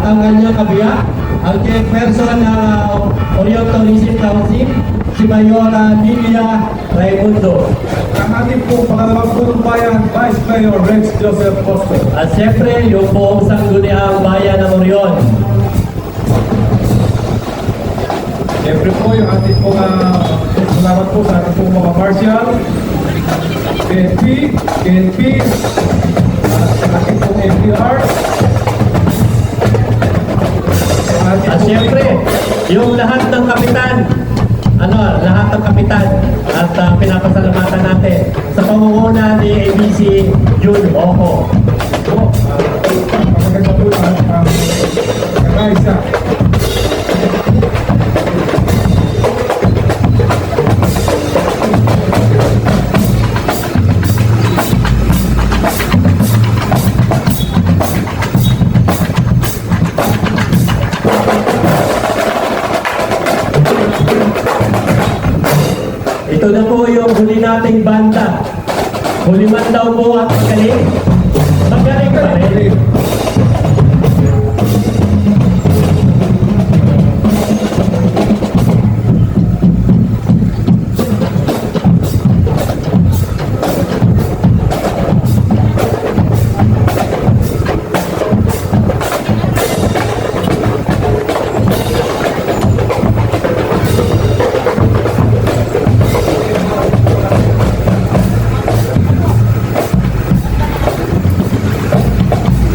ang kanyang kabiyak, ang chairperson ng Orion Tourism Council, si Mayora Lilia Raimundo. Ang ating pong pangalawang punong bayan, Vice Mayor Rex Joseph Costo. At siyempre, yung buong sangguniang bayan ng Orion. Siyempre po yung ating pong salamat po sa ating pong mga martial, KNP, at sa ating pong NPR. At siyempre, yung lahat ng kapitan, lahat ng kapitan at pinapasalamatan natin sa pamumuno ni ABC June Ojo. Maganda po ang kakaisa. Ito na po yung huli nating banda. Huli man daw po at magaling. Magaling pa rin.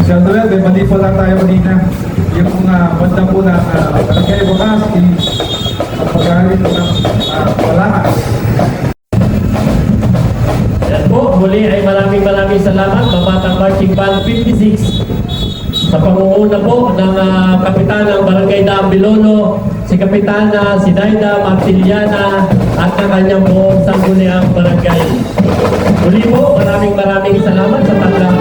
Siyempre, may mali po lang tayo kanina. Yung mga banda po na Barangay Bukas, ang pag-aalit po ng Palakas. Yan po, muli ay maraming salamat Mabatang Marching Band 56 sa pangunguna po ng Kapitan ng Barangay Daambilolo, si Kapitana Sinaida Martiliana at ang kanyang buong sangguniang barangay. Muli po, maraming salamat sa tatlong